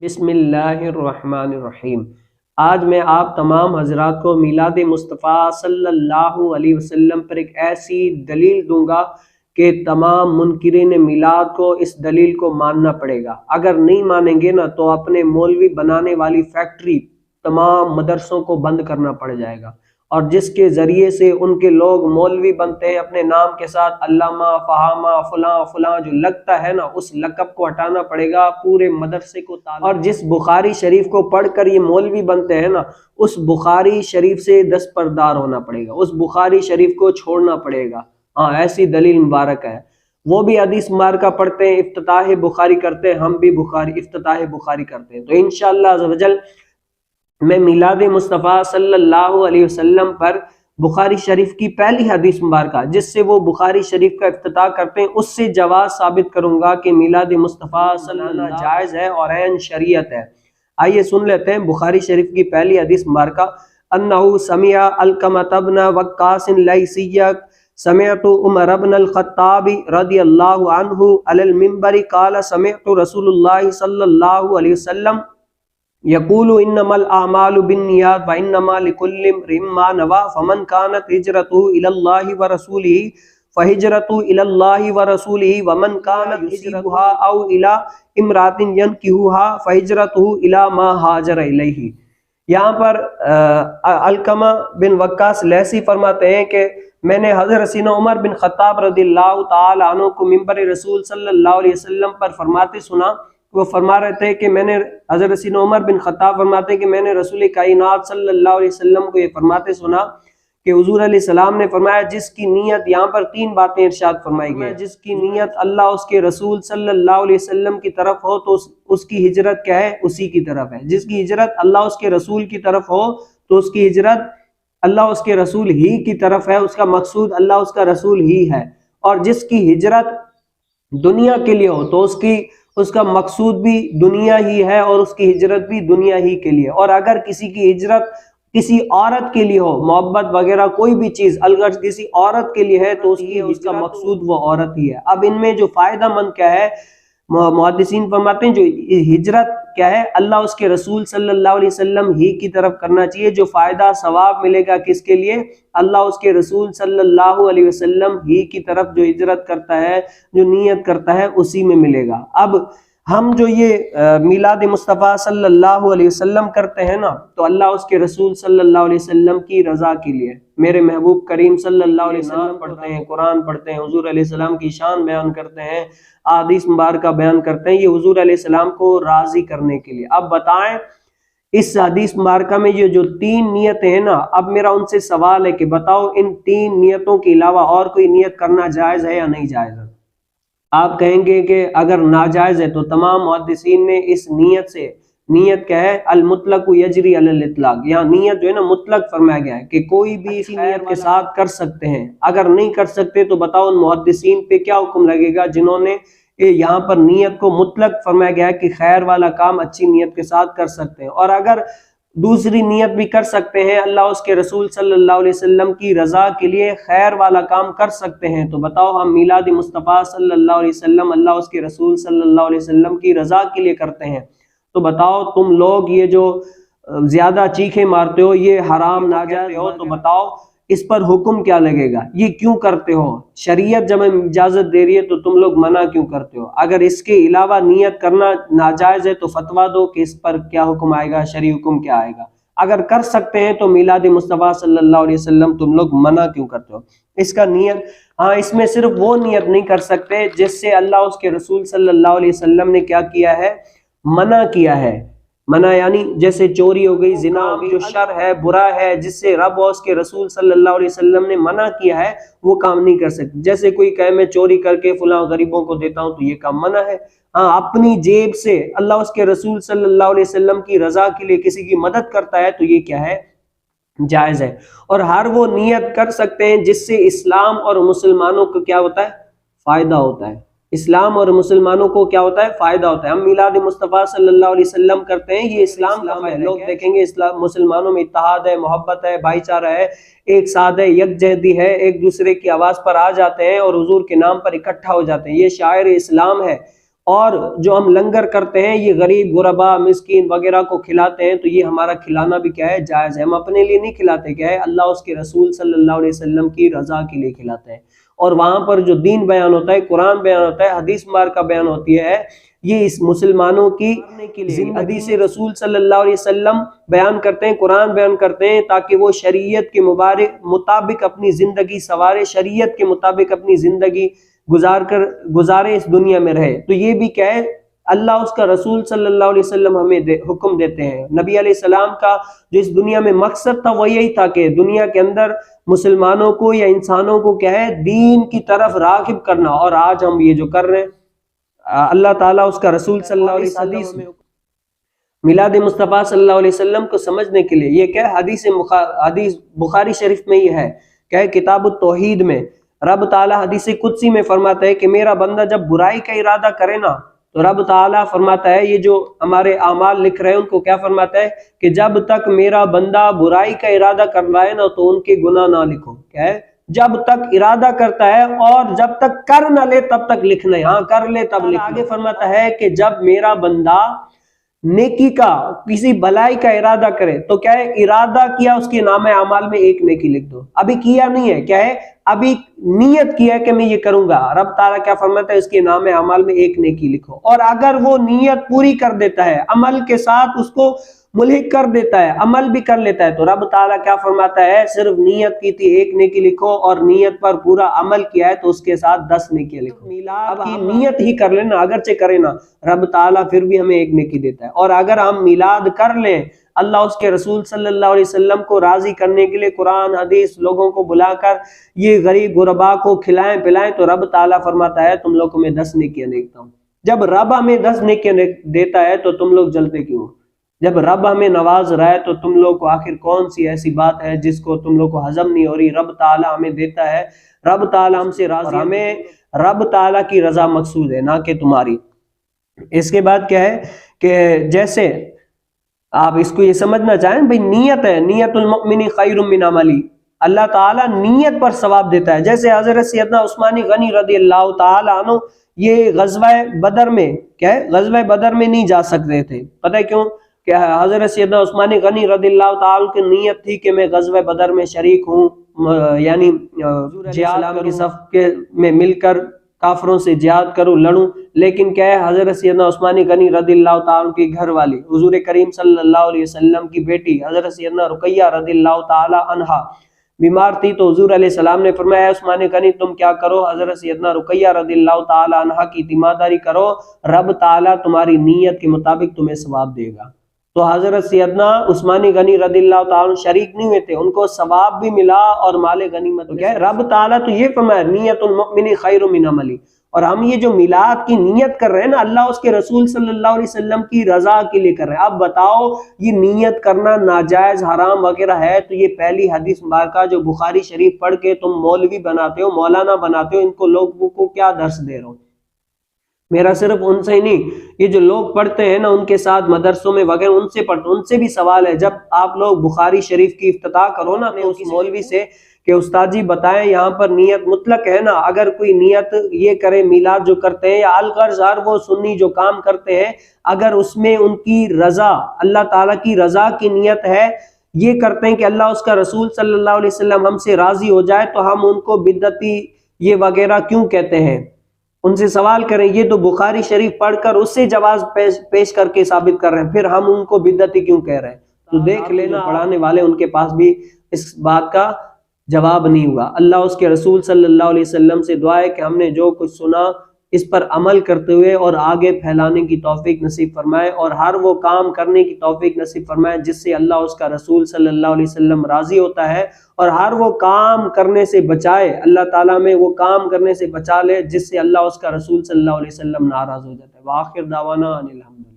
بسم اللہ الرحمن الرحیم۔ آج میں آپ تمام حضرات کو میلاد مصطفیٰ صلی اللہ علیہ وسلم پر ایک ایسی دلیل دوں گا کہ تمام منکرین میلاد کو اس دلیل کو ماننا پڑے گا۔ اگر نہیں مانیں گے نا تو اپنے مولوی بنانے والی فیکٹری تمام مدرسوں کو بند کرنا پڑ جائے گا، اور جس کے ذریعے سے ان کے لوگ مولوی بنتے ہیں اپنے نام کے ساتھ علامہ فہامہ فلاں فلاں جو لگتا ہے نا، اس لقب کو ہٹانا پڑے گا، پورے مدرسے کو اور جس بخاری شریف کو پڑھ کر یہ مولوی بنتے ہیں نا، اس بخاری شریف سے دستبردار ہونا پڑے گا، اس بخاری شریف کو چھوڑنا پڑے گا۔ ہاں، ایسی دلیل مبارک ہے۔ وہ بھی حدیث مبارکہ پڑھتے ہیں، افتتاح بخاری کرتے ہیں، ہم بھی افتتاح بخاری کرتے ہیں۔ تو انشاءاللہ عز و جل میں میلاد مصطفیٰ صلی اللہ علیہ وسلم پر بخاری شریف کی پہلی حدیث مبارکہ جس سے وہ بخاری شریف کا افتتاح کرتے ہیں، اس سے جواز ثابت کروں گا کہ میلاد مصطفیٰ صلی اللہ علیہ وسلم جائز ہے اور عین شریعت ہے۔ آئیے سن لیتے ہیں بخاری شریف کی پہلی حدیث مبارکہ۔ انہو سمع علقمۃ بن وقاص اللیثی سمعت عمر بن الخطاب رضی اللہ عنہ علی المنبر قال سمعت رسول اللہ صلی اللہ علیہ وسلم یقول انما الاعمال بالنیات وانما لکل امرئ ما نوى فمن كانت هجرته الى الله ورسوله فهجرته الى الله ورسوله ومن كانت هجرتها او الى امرأة ينكحها فهجرته الى ما هاجر الیہ۔ یہاں پر علقمہ بن وقاص لیثی فرماتے ہیں کہ میں نے حضرت سیدنا عمر بن خطاب رضی اللہ تعالی عنہ کو منبر رسول صلی اللہ علیہ وسلم پر فرماتے سنا۔ وہ فرما رہے تھے کہ میں نے حضرت سیدنا عمر بن خطاب فرماتے ہیں کہ میں نے رسول کائنات صلی اللہ علیہ وسلم کو یہ فرماتے سنا کہ حضور علیہ السلام نے فرمایا جس کی نیت، یہاں پر تین باتیں ارشاد فرمائی گئی، جس کی نیت اللہ اس کے رسول صلی اللہ علیہ وسلم کی طرف ہو تو اس کی ہجرت کیا ہے؟ اسی کی طرف ہے۔ جس کی ہجرت اللہ اس کے رسول کی طرف ہو تو اس کی ہجرت اللہ اس کے رسول ہی کی طرف ہے، اس کا مقصود اللہ اس کا رسول ہی ہے۔ اور جس کی ہجرت دنیا کے لیے ہو تو اس کا مقصود بھی دنیا ہی ہے اور اس کی ہجرت بھی دنیا ہی کے لیے۔ اور اگر کسی کی ہجرت کسی عورت کے لیے ہو، محبت وغیرہ کوئی بھی چیز اگر کسی عورت کے لیے ہے تو اس کا مقصود وہ عورت ہی ہے۔ اب ان میں جو فائدہ مند کیا ہے، محدثین فرماتے ہیں جو ہجرت کیا ہے اللہ اس کے رسول صلی اللہ علیہ وسلم ہی کی طرف کرنا چاہیے۔ جو فائدہ ثواب ملے گا کس کے لیے؟ اللہ اس کے رسول صلی اللہ علیہ وسلم ہی کی طرف جو ہجرت کرتا ہے، جو نیت کرتا ہے، اسی میں ملے گا۔ اب ہم جو یہ میلاد مصطفیٰ صلی اللہ علیہ وسلم کرتے ہیں نا، تو اللہ اس کے رسول صلی اللہ علیہ وسلم کی رضا کے لیے، میرے محبوب کریم صلی اللہ علیہ وسلم پڑھتے ہیں، قرآن پڑھتے ہیں، حضور علیہ السلام کی شان بیان کرتے ہیں، احادیث مبارکہ بیان کرتے ہیں، یہ حضور علیہ السلام کو راضی کرنے کے لیے۔ اب بتائیں اس حدیث مبارکہ میں یہ جو تین نیتیں ہیں نا، اب میرا ان سے سوال ہے کہ بتاؤ ان تین نیتوں کے علاوہ اور کوئی نیت کرنا جائز ہے یا نہیں جائز ہے؟ آپ کہیں گے کہ اگر ناجائز ہے تو تمام محدثین نے اس نیت سے، نیت کیا ہے؟ المطلق یجری علی الاطلاق، یہاں نیت جو ہے نا مطلق فرمایا گیا ہے کہ کوئی بھی اسی نیت کے ساتھ کر سکتے ہیں۔ اگر نہیں کر سکتے تو بتاؤ ان محدثین پہ کیا حکم لگے گا جنہوں نے یہاں پر نیت کو مطلق فرمایا گیا ہے کہ خیر والا کام اچھی نیت کے ساتھ کر سکتے ہیں، اور اگر دوسری نیت بھی کر سکتے ہیں، اللہ اس کے رسول صلی اللہ علیہ وسلم کی رضا کے لیے خیر والا کام کر سکتے ہیں، تو بتاؤ ہم میلاد مصطفیٰ صلی اللہ علیہ وسلم اللہ اس کے رسول صلی اللہ علیہ وسلم کی رضا کے لیے کرتے ہیں، تو بتاؤ تم لوگ یہ جو زیادہ چیخیں مارتے ہو یہ حرام ناجائز ہو، تو بتاؤ اس پر حکم کیا لگے گا؟ یہ کیوں کرتے ہو؟ شریعت جب اجازت دے رہی ہے تو تم لوگ منع کیوں کرتے ہو؟ اگر اس کے علاوہ نیت کرنا ناجائز ہے تو فتویٰ دو کہ اس پر کیا حکم آئے گا، شرعی حکم کیا آئے گا؟ اگر کر سکتے ہیں تو میلاد مصطفیٰ صلی اللہ علیہ وسلم تم لوگ منع کیوں کرتے ہو؟ اس کا نیت، ہاں اس میں صرف وہ نیت نہیں کر سکتے جس سے اللہ اس کے رسول صلی اللہ علیہ وسلم نے کیا کیا ہے؟ منع کیا ہے۔ منع یعنی جیسے چوری ہو گئی، زنا ہو گئی، جو شر ہے، برا ہے، جس سے رب اور اس کے رسول صلی اللہ علیہ وسلم نے منع کیا ہے، وہ کام نہیں کر سکتے۔ جیسے کوئی کہے میں چوری کر کے فلاں غریبوں کو دیتا ہوں تو یہ کام منع ہے۔ ہاں اپنی جیب سے اللہ اس کے رسول صلی اللہ علیہ وسلم کی رضا کے لیے کسی کی مدد کرتا ہے تو یہ کیا ہے؟ جائز ہے۔ اور ہر وہ نیت کر سکتے ہیں جس سے اسلام اور مسلمانوں کو کیا ہوتا ہے؟ فائدہ ہوتا ہے۔ اسلام اور مسلمانوں کو کیا ہوتا ہے؟ فائدہ ہوتا ہے۔ ہم میلاد مصطفیٰ صلی اللہ علیہ وسلم کرتے ہیں، یہ اسلام کا ہے۔ لوگ دیکھیں گے اسلام مسلمانوں میں اتحاد ہے، محبت ہے، بھائی چارہ ہے، ایک ساتھ ہے، یکجہتی ہے، ایک دوسرے کی آواز پر آ جاتے ہیں اور حضور کے نام پر اکٹھا ہو جاتے ہیں، یہ شاعر اسلام ہے۔ اور جو ہم لنگر کرتے ہیں یہ غریب غربا مسکین وغیرہ کو کھلاتے ہیں تو یہ ہمارا کھلانا بھی کیا ہے جائز ہے. ہم اپنے لیے نہیں کھلاتے, کیا ہے اللہ اس کے رسول صلی اللہ علیہ وسلم کی رضا کے لیے کھلاتے ہیں. اور وہاں پر جو دین بیان ہوتا ہے, قرآن بیان ہوتا ہے, حدیث مبارکہ بیان ہوتی ہے, یہ اس مسلمانوں کی حدیث رسول صلی اللہ علیہ وسلم بیان کرتے ہیں, قرآن بیان کرتے ہیں تاکہ وہ شریعت کے مطابق اپنی زندگی سنوارے, شریعت کے مطابق اپنی زندگی گزارے, اس دنیا میں رہے. تو یہ بھی کیا ہے اللہ اس کا رسول صلی اللہ علیہ وسلم ہمیں حکم دیتے ہیں. نبی علیہ السلام کا جو اس دنیا میں مقصد تھا وہ یہی تھا کہ دنیا کے اندر مسلمانوں کو یا انسانوں کو کیا ہے دین کی طرف راغب کرنا. اور آج ہم یہ جو کر رہے ہیں, اللہ تعالیٰ اس کا رسول صلی اللہ علیہ وسلم میلاد مصطفیٰ صلی اللہ علیہ وسلم کو سمجھنے کے لیے یہ کیا حدیث بخاری شریف میں یہ ہے, کیا ہے کتاب التوحید میں رب تعالیٰ حدیث قدسی میں فرماتا ہے کہ میرا بندہ جب برائی کا ارادہ کرے نا تو رب تعالیٰ فرماتا ہے, یہ جو ہمارے اعمال لکھ رہے ہیں ان کو کیا فرماتا ہے کہ جب تک میرا بندہ برائی کا ارادہ کر رہا ہے نا تو ان کے گناہ نہ لکھو. کیا ہے جب تک ارادہ کرتا ہے اور جب تک کر نہ لے تب تک لکھنا ہے, ہاں کر لے تب لکھنا. آگے فرماتا ہے کہ جب میرا بندہ نیکی کا کسی بھلائی کا ارادہ کرے تو کیا ہے ارادہ کیا اس کے نام اعمال میں ایک نیکی لکھ دو. ابھی کیا نہیں ہے, کیا ہے ابھی نیت کیا ہے کہ میں یہ کروں گا, رب تعالیٰ کیا فرماتا ہے اس کے نام اعمال میں ایک نیکی لکھو. اور اگر وہ نیت پوری کر دیتا ہے, عمل کے ساتھ اس کو ملحق کر دیتا ہے, عمل بھی کر لیتا ہے, تو رب تعالیٰ کیا فرماتا ہے صرف نیت کی تھی ایک نیکی لکھو, اور نیت پر پورا عمل کیا ہے تو اس کے ساتھ 10 نیکی لکھو. میلاد کی نیت ہی کر لینا, اگرچہ کرے نا, رب تعالیٰ پھر بھی ہمیں ایک نیکی دیتا ہے. اور اگر ہم میلاد کر لیں اللہ اس کے رسول صلی اللہ علیہ وسلم کو راضی کرنے کے لیے قرآن حدیث لوگوں کو بلا کر یہ غریب غربا کو کھلائیں پلائیں, تو رب تعالیٰ فرماتا ہے تم لوگ کو میں 10 نیکیاں دیتا ہوں. جب رب ہمیں 10 نیکیاں دیتا ہے تو تم لوگ جلتے کیوں؟ جب رب ہمیں نواز رہا ہے تو تم لوگ کو آخر کون سی ایسی بات ہے جس کو تم لوگ کو ہضم نہیں ہو رہی؟ رب تعالیٰ ہمیں دیتا ہے, رب تعالیٰ ہم سے راضی, ہمیں رب تعالیٰ کی رضا مقصود ہے نہ کہ تمہاری. اس کے بعد کیا ہے کہ جیسے آپ اس کو یہ سمجھنا چاہیں بھئی نیت ہے, نیت المؤمن خیر من عملی, اللہ تعالیٰ نیت پر ثواب دیتا ہے. جیسے حضرت سیدنا عثمان غنی رضی اللہ تعالیٰ عنہ یہ غزوہ بدر میں کیا ہے غزوہ بدر میں نہیں جا سکتے تھے. پتہ ہے کیوں؟ کہ حضرت سیدنا عثمان غنی رضی اللہ تعالیٰ کی نیت تھی کہ میں غزوہ بدر میں شریک ہوں, یعنی جہاد کی صف میں مل کر کافروں سے جہاد کروں, لڑوں. لیکن کیا ہے حضرت سیدنا عثمان غنی رضی اللہ تعالیٰ کی گھر والی حضور کریم صلی اللہ علیہ وسلم کی بیٹی حضرت سیدنا رقیہ رضی اللہ تعالیٰ عنہا بیمار تھی, تو حضور علیہ السلام نے فرمایا عثمان غنی تم کیا کرو, حضرت سیدنا رقیہ رضی اللہ تعالیٰ عنہا کی تیمارداری کرو, رب تعالیٰ تمہاری نیت کے مطابق تمہیں ثواب دے گا. تو حضرت سیدنا عثمان غنی رضی اللہ تعالیٰ شریک نہیں ہوئے تھے, ان کو ثواب بھی ملا اور مال غنیمت. کیا ہے رب تعالیٰ تو یہ فرمایا نیت المؤمن خیر من عملی. اور ہم یہ جو میلاد کی نیت کر رہے ہیں نا اللہ اس کے رسول صلی اللہ علیہ وسلم کی رضا کے لیے کر رہے ہیں. اب بتاؤ یہ نیت کرنا ناجائز حرام وغیرہ ہے تو یہ پہلی حدیث مبارکہ جو بخاری شریف پڑھ کے تم مولوی بناتے ہو, مولانا بناتے ہو, ان کو لوگوں کو کیا درس دے رہے ہو؟ میرا صرف ان سے ہی نہیں, یہ جو لوگ پڑھتے ہیں نا ان کے ساتھ مدرسوں میں وغیرہ ان سے پڑھتے, ان سے بھی سوال ہے. جب آپ لوگ بخاری شریف کی افتتاح کرو نا تو اس مولوی سے کہ استاد جی بتائیں یہاں پر نیت مطلق ہے نا, اگر کوئی نیت یہ کرے میلاد جو کرتے ہیں یا الغرض ہر وہ سنی جو کام کرتے ہیں اگر اس میں ان کی رضا اللہ تعالیٰ کی رضا کی نیت ہے, یہ کرتے ہیں کہ اللہ اس کا رسول صلی اللہ علیہ وسلم ہم سے راضی ہو جائے, تو ہم ان کو بدعتی یہ وغیرہ کیوں کہتے ہیں؟ ان سے سوال کریں. یہ تو بخاری شریف پڑھ کر اس سے جواز پیش کر کے ثابت کر رہے ہیں, پھر ہم ان کو بدعتی کیوں کہہ رہے ہیں؟ تو دیکھ لینا پڑھانے والے ان کے پاس بھی اس بات کا جواب نہیں ہوا. اللہ اس کے رسول صلی اللہ علیہ وسلم سے دعا ہے کہ ہم نے جو کچھ سنا اس پر عمل کرتے ہوئے اور آگے پھیلانے کی توفیق نصیب فرمائے, اور ہر وہ کام کرنے کی توفیق نصیب فرمائے جس سے اللہ اس کا رسول صلی اللہ علیہ وسلم راضی ہوتا ہے, اور ہر وہ کام کرنے سے بچائے, اللہ تعالیٰ میں وہ کام کرنے سے بچا لے جس سے اللہ اس کا رسول صلی اللہ علیہ وسلم ناراض ہو جاتا ہے. وآخر دعوانا ان الحمدللہ.